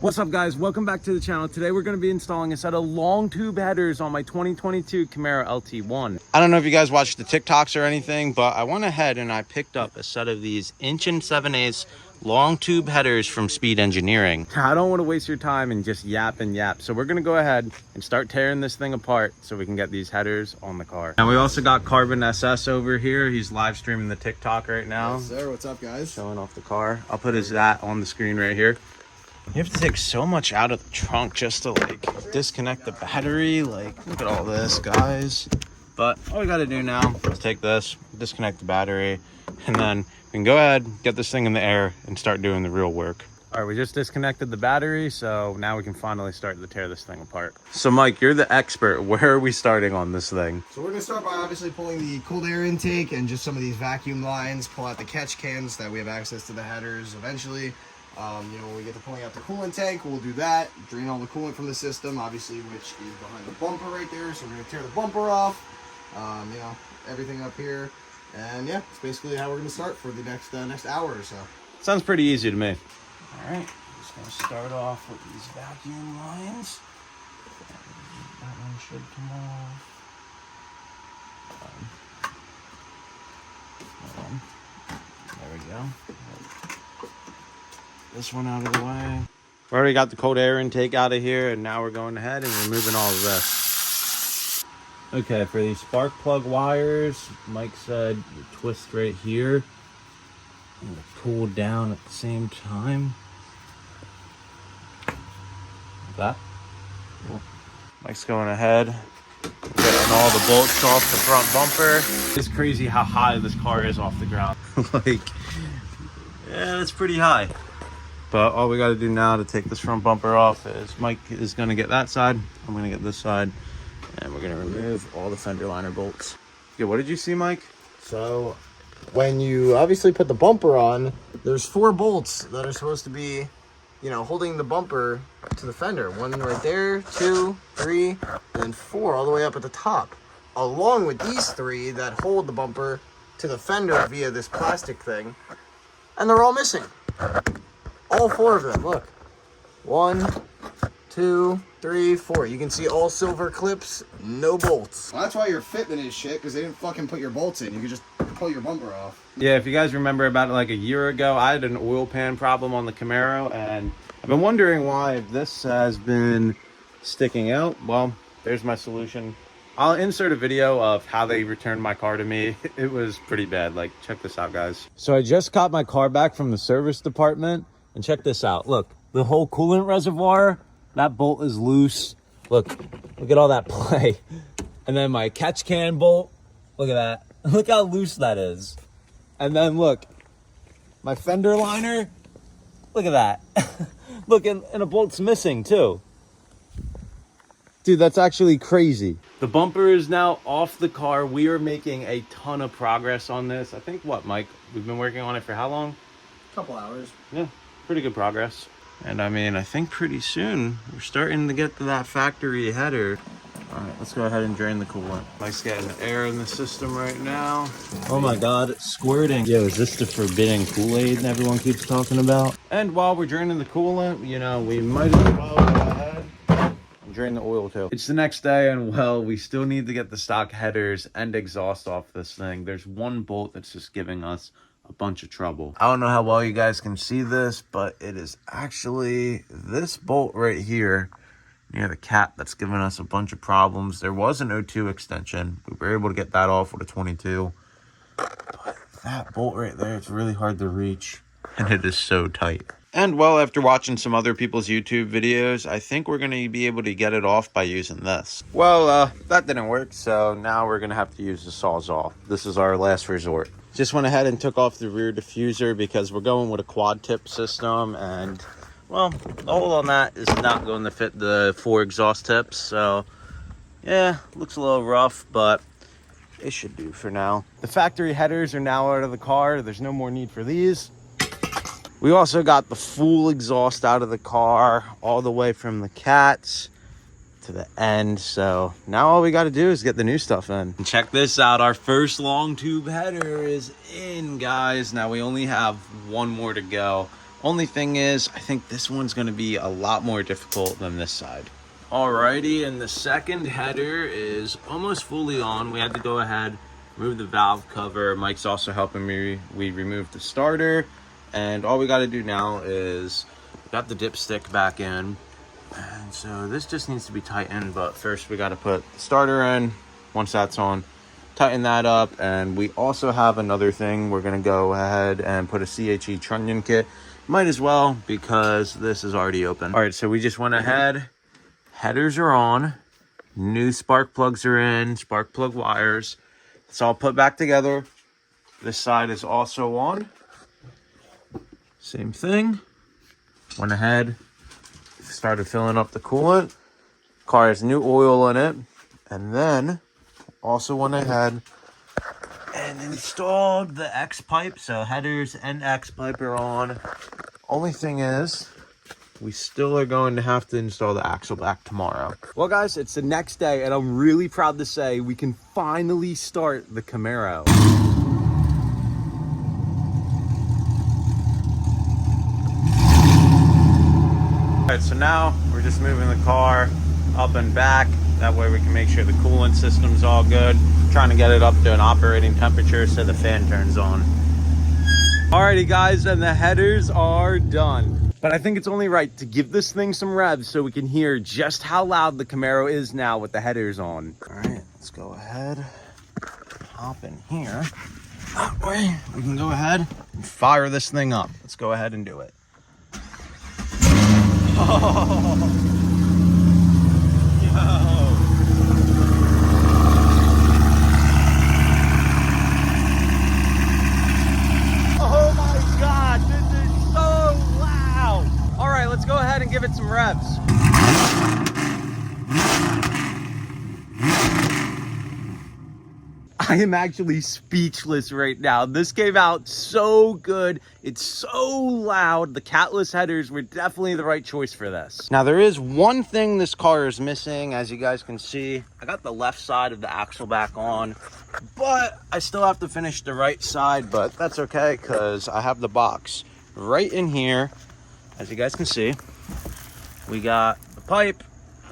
What's up guys, welcome back to the channel. Today we're going to be installing a set of long tube headers on my 2022 Camaro LT1. I don't know if you guys watched the TikToks or anything, but I went ahead and I picked up a set of these 1 7/8" long tube headers from Speed Engineering. I don't want to waste your time and just yap and yap, so we're going to go ahead and start tearing this thing apart so we can get these headers on the car. And we also got Carbon SS over here. He's live streaming the TikTok right now. Yes, sir. What's up guys? Showing off the car. I'll put his that on the screen right here. You have to take so much out of the trunk just to like disconnect the battery. Like, look at all this, guys. But all we got to do now is take this, disconnect the battery, and then we can go ahead, get this thing in the air, and start doing the real work. All right, we just disconnected the battery, so now we can finally start to tear this thing apart. So Mike, you're the expert. Where are we starting on this thing? So we're gonna start by obviously pulling the cold air intake and just some of these vacuum lines, pull out the catch cans so that we have access to the headers eventually. When we get to pulling out the coolant tank, we'll do that, drain all the coolant from the system, obviously, which is behind the bumper right there. So we're going to tear the bumper off, everything up here. And yeah, it's basically how we're going to start for the next hour or so. Sounds pretty easy to me. All right, just going to start off with these vacuum lines. That one should come off. There we go. This one out of the way. We already got the cold air intake out of here, and now we're going ahead and removing all of this. Okay, for these spark plug wires, Mike said you twist right here and pull down at the same time. Like that. Cool. Mike's going ahead, getting all the bolts off the front bumper. It's crazy how high this car is off the ground. Like, yeah, that's pretty high. But all we got to do now to take this front bumper off is Mike is going to get that side. I'm going to get this side. And we're going to remove all the fender liner bolts. Yeah, what did you see, Mike? So when you obviously put the bumper on, there's 4 bolts that are supposed to be, holding the bumper to the fender. 1 right there, 2, 3, and then 4 all the way up at the top. Along with these 3 that hold the bumper to the fender via this plastic thing. And they're all missing. All 4 of them, look. 1, 2, 3, 4. You can see all silver clips, no bolts. Well, that's why your fitment is shit, because they didn't fucking put your bolts in. You could just pull your bumper off. Yeah, if you guys remember about like a year ago, I had an oil pan problem on the Camaro, and I've been wondering why this has been sticking out. Well, there's my solution. I'll insert a video of how they returned my car to me. It was pretty bad. Like, check this out, guys. So I just got my car back from the service department. And check this out. Look, the whole coolant reservoir, that bolt is loose. Look at all that play. And then my catch can bolt, look at that. Look how loose that is. And then look, my fender liner, look at that. Look, and a bolt's missing too. Dude, that's actually crazy. The bumper is now off the car. We are making a ton of progress on this. I think, what, Mike? We've been working on it for how long? Couple hours. Yeah. Pretty good progress. And I mean, I think pretty soon we're starting to get to that factory header. All right, let's go ahead and drain the coolant. Mike's getting air in the system right now. Oh my God, it's squirting. Yo, is this the forbidden Kool-Aid everyone keeps talking about? And while we're draining the coolant, we might as well go ahead and drain the oil too. It's the next day, and well, we still need to get the stock headers and exhaust off this thing. There's one bolt that's just giving us a bunch of trouble. I don't know how well you guys can see this, but it is actually this bolt right here near the cap that's giving us a bunch of problems. There was an O2 extension. We were able to get that off with a 22. But that bolt right there, it's really hard to reach, and it is so tight. And well, after watching some other people's YouTube videos, I think we're going to be able to get it off by using this. Well, that didn't work, so now we're going to have to use the Sawzall. This is our last resort. Just went ahead and took off the rear diffuser because we're going with a quad tip system, and well, the hole on that is not going to fit the 4 exhaust tips. So yeah, looks a little rough, but it should do for now. The factory headers are now out of the car. There's no more need for these. We also got the full exhaust out of the car, all the way from the cats to the end. So now all we got to do is get the new stuff in. And check this out, our first long tube header is in, guys. Now we only have one more to go. Only thing is, I think this one's gonna be a lot more difficult than this side. Alrighty, and the second header is almost fully on. We had to go ahead, remove the valve cover. Mike's also helping me. We removed the starter, and all we gotta do now is got the dipstick back in. And so this just needs to be tightened, but first we gotta put the starter in. Once that's on, tighten that up. And we also have another thing. We're gonna go ahead and put a CHE trunnion kit. Might as well, because this is already open. All right, so we just went ahead. Headers are on. New spark plugs are in, spark plug wires. It's all put back together. This side is also on. Same thing. Went ahead, started filling up the coolant. Car has new oil in it. And then also went ahead and installed the X pipe. So headers and X pipe are on. Only thing is, we still are going to have to install the axle back tomorrow. Well guys, it's the next day and I'm really proud to say we can finally start the Camaro. All right, so now we're just moving the car up and back. That way we can make sure the coolant system's all good. Trying to get it up to an operating temperature so the fan turns on. Alrighty guys, and the headers are done. But I think it's only right to give this thing some revs so we can hear just how loud the Camaro is now with the headers on. All right, let's go ahead, hop in here. That way we can go ahead and fire this thing up. Let's go ahead and do it. Oh, yo. Oh my God, this is so loud. All right, let's go ahead and give it some revs. I am actually speechless right now. This came out so good. It's so loud. The catless headers were definitely the right choice for this. Now, there is one thing this car is missing. As you guys can see, I got the left side of the axle back on, but I still have to finish the right side, but that's okay because I have the box right in here. As you guys can see, we got the pipe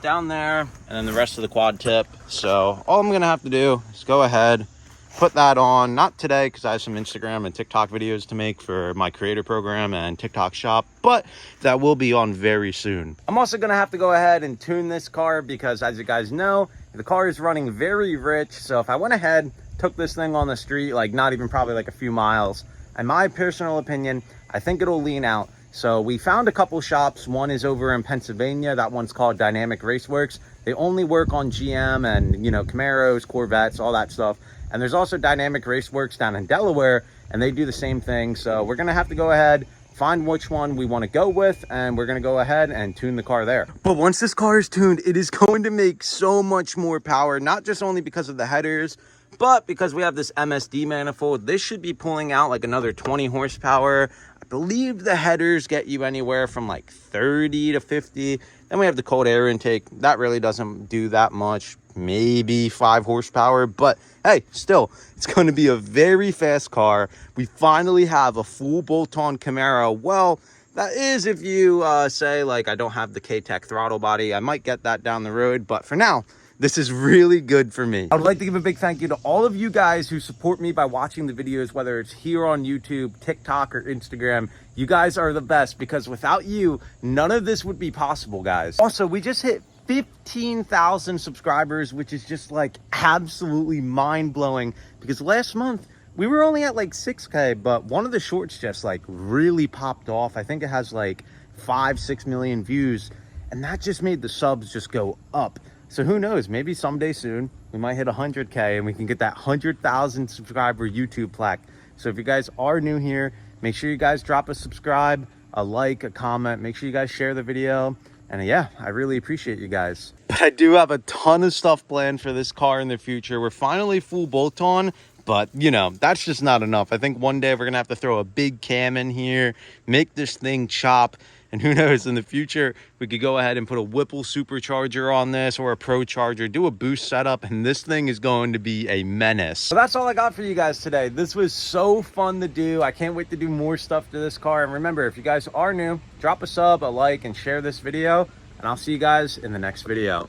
down there and then the rest of the quad tip. So all I'm gonna have to do is go ahead, put that on, not today because I have some Instagram and TikTok videos to make for my creator program and TikTok shop, but that will be on very soon. I'm also gonna have to go ahead and tune this car because, as you guys know, the car is running very rich. So if I went ahead, took this thing on the street, like not even probably like a few miles, in my personal opinion, I think it'll lean out. So we found a couple shops. One is over in Pennsylvania. That one's called Dynamic Raceworks. They only work on GM and, you know, Camaros, Corvettes, all that stuff. And there's also Dynamic Raceworks down in Delaware, and they do the same thing. So we're gonna have to go ahead, find which one we want to go with, and we're gonna go ahead and tune the car there. But once this car is tuned, it is going to make so much more power, not just only because of the headers, but because we have this MSD manifold. This should be pulling out like another 20 horsepower. I believe the headers get you anywhere from like 30 to 50. Then we have the cold air intake. That really doesn't do that much, maybe 5 horsepower, but hey, still, it's going to be a very fast car. We finally have a full bolt-on Camaro. Well, that is if you say like I don't have the K-Tech throttle body. I might get that down the road, but for now, this is really good for me. I would like to give a big thank you to all of you guys who support me by watching the videos, whether it's here on YouTube, TikTok, or Instagram. You guys are the best because without you, none of this would be possible, guys. Also, we just hit 15,000 subscribers, which is just like absolutely mind-blowing because last month we were only at like 6K, but one of the shorts just like really popped off. I think it has like 5-6 million views, and that just made the subs just go up. So who knows, maybe someday soon we might hit 100K and we can get that 100,000 subscriber YouTube plaque. So if you guys are new here, make sure you guys drop a subscribe, a like, a comment. Make sure you guys share the video. And yeah, I really appreciate you guys. But I do have a ton of stuff planned for this car in the future. We're finally full bolt-on, but you know, that's just not enough. I think one day we're gonna have to throw a big cam in here, make this thing chop, And who knows, in the future, we could go ahead and put a Whipple supercharger on this or a Pro Charger, do a boost setup, and this thing is going to be a menace. So that's all I got for you guys today. This was so fun to do. I can't wait to do more stuff to this car. And remember, if you guys are new, drop a sub, a like, and share this video. And I'll see you guys in the next video.